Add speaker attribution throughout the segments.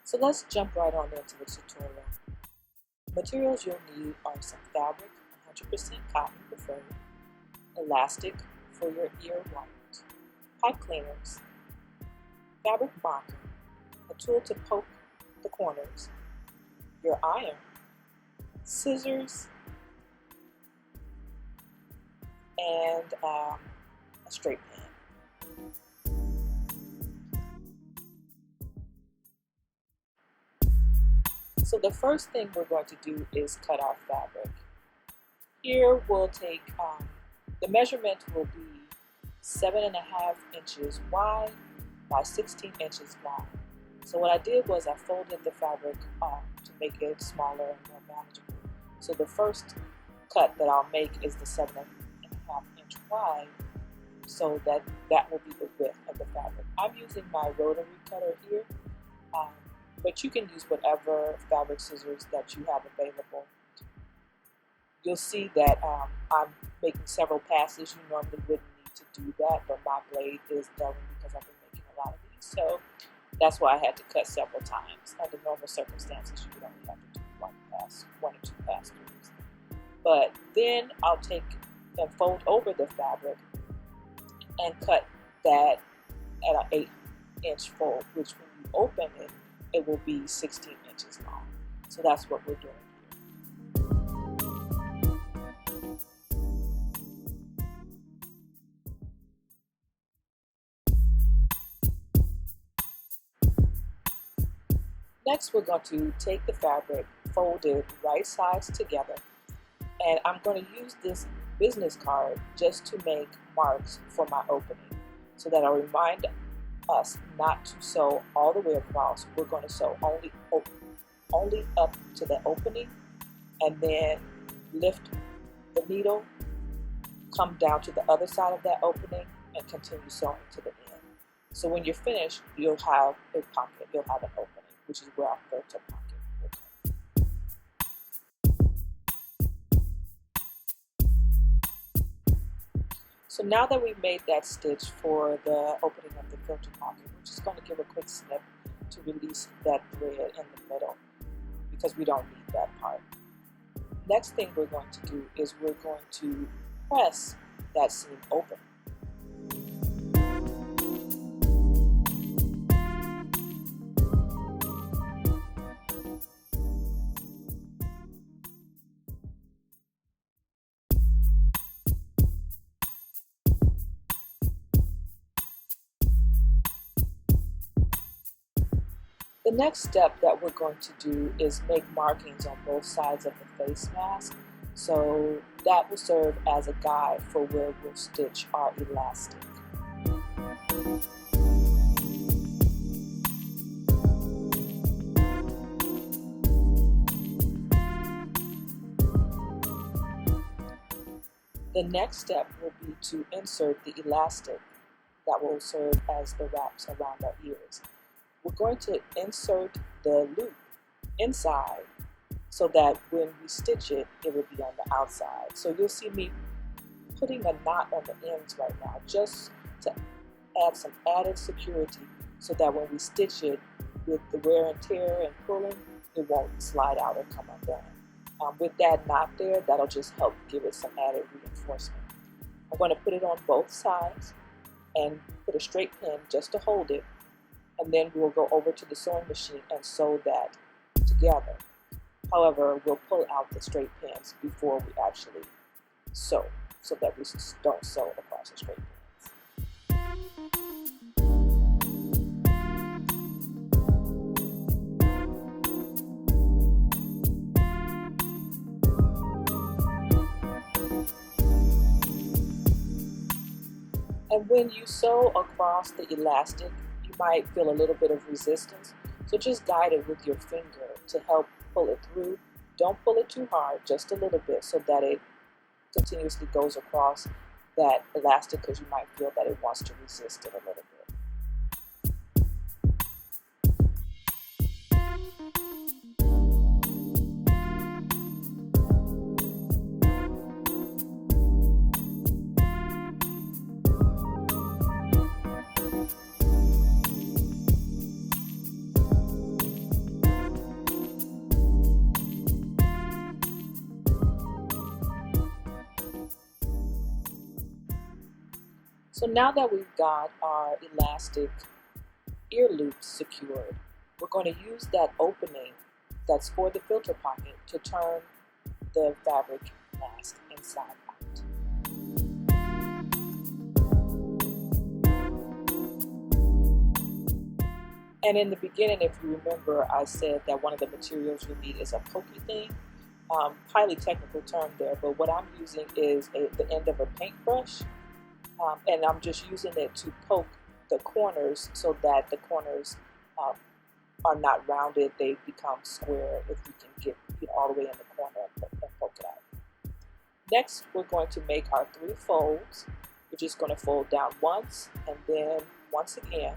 Speaker 1: So let's jump right on into the tutorial. Materials you'll need are some fabric, 100% cotton preferred, elastic for your ear wires, pipe cleaners, fabric marker, a tool to poke the corners, your iron, scissors, and a straight pan. So the first thing we're going to do is cut our fabric. Here we'll take, the measurement will be 7.5 inches wide by 16 inches long. So what I did was I folded the fabric to make it smaller and more manageable. So the first cut that I'll make is the 7.5 inch wide, so that will be the width of the fabric. I'm using my rotary cutter here, but you can use whatever fabric scissors that you have available. You'll see that I'm making several passes. You normally wouldn't need to do that, but my blade is dulling because I've been making a lot of these. So that's why I had to cut several times. Under normal circumstances, you would only have to do one or two pass throughs. But then I'll take and fold over the fabric and cut that at an 8-inch fold, which when you open it, it will be 16 inches long. So that's what we're doing here. Next, we're going to take the fabric, fold it right sides together, and I'm going to use this business card just to make marks for my opening, so that I'll remind us not to sew all the way across. We're going to sew only up to the opening, and then lift the needle, come down to the other side of that opening, and continue sewing to the end. So when you're finished, you'll have a pocket, you'll have an opening, which is where our filter pocket will come. So now that we've made that stitch for the opening of the filter pocket, we're just going to give a quick snip to release that thread in the middle, because we don't need that part. Next thing we're going to do is we're going to press that seam open. The next step that we're going to do is make markings on both sides of the face mask. So that will serve as a guide for where we'll stitch our elastic. The next step will be to insert the elastic that will serve as the wraps around our ears. We're going to insert the loop inside so that when we stitch it, it will be on the outside. So you'll see me putting a knot on the ends right now, just to add some added security, so that when we stitch it with the wear and tear and pulling, it won't slide out or come undone. With that knot there, that'll just help give it some added reinforcement. I'm going to put it on both sides and put a straight pin just to hold it, and then we'll go over to the sewing machine and sew that together. However, we'll pull out the straight pins before we actually sew, so that we don't sew across the straight pins. And when you sew across the elastic, you might feel a little bit of resistance. So just guide it with your finger to help pull it through. Don't pull it too hard, just a little bit, so that it continuously goes across that elastic, because you might feel that it wants to resist it a little bit. So now that we've got our elastic ear loops secured, we're going to use that opening that's for the filter pocket to turn the fabric mask inside out. And in the beginning, if you remember, I said that one of the materials you need is a pokey thing. Highly technical term there, but what I'm using is the end of a paintbrush, and I'm just using it to poke the corners so that the corners are not rounded, they become square if you can get all the way in the corner and poke it out. Next, we're going to make our 3 folds. We're just going to fold down once and then once again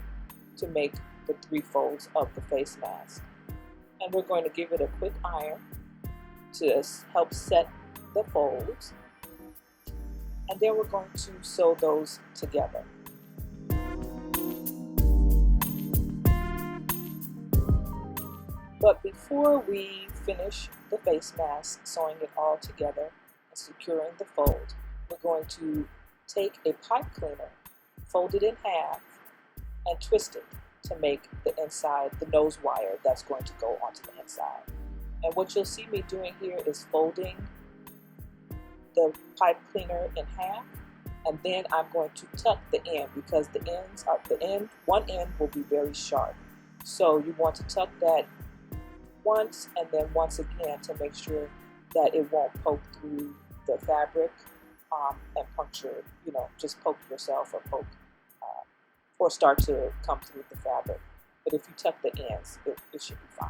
Speaker 1: to make the 3 folds of the face mask. And we're going to give it a quick iron to help set the folds. And then we're going to sew those together. But before we finish the face mask, sewing it all together and securing the fold, we're going to take a pipe cleaner, fold it in half, and twist it to make the inside, the nose wire that's going to go onto the inside. And what you'll see me doing here is folding the pipe cleaner in half, and then I'm going to tuck the end because one end will be very sharp. So you want to tuck that once and then once again to make sure that it won't poke through the fabric and puncture, just poke yourself or start to come through the fabric. But if you tuck the ends, it should be fine.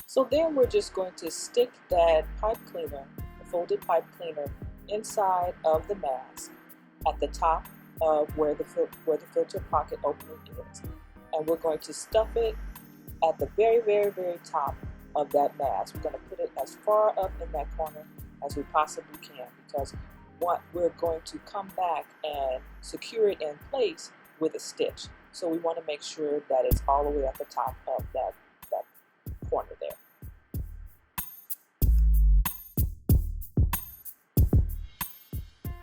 Speaker 1: So then we're just going to stick that pipe cleaner, the folded pipe cleaner, inside of the mask at the top of where the filter pocket opening is. And we're going to stuff it at the very, very, very top of that mask. We're going to put it as far up in that corner as we possibly can, because we're going to come back and secure it in place with a stitch. So we want to make sure that it's all the way at the top of that corner there.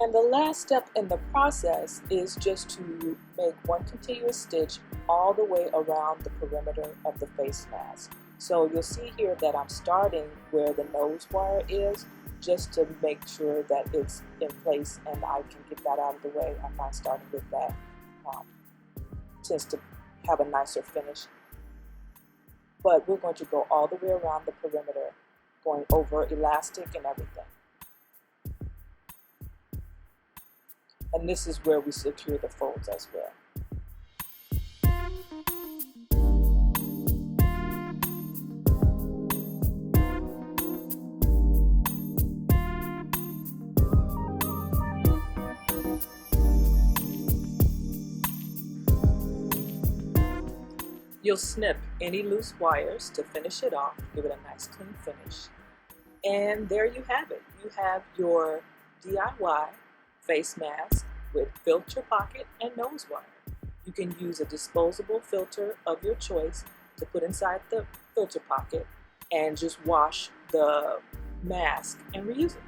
Speaker 1: And the last step in the process is just to make one continuous stitch all the way around the perimeter of the face mask. So you'll see here that I'm starting where the nose wire is, just to make sure that it's in place and I can get that out of the way. I'm not starting with that. Tends to have a nicer finish. But we're going to go all the way around the perimeter, going over elastic and everything. And this is where we secure the folds as well. You'll snip any loose wires to finish it off, give it a nice clean finish. And there you have it. You have your DIY face mask with filter pocket and nose wire. You can use a disposable filter of your choice to put inside the filter pocket and just wash the mask and reuse it.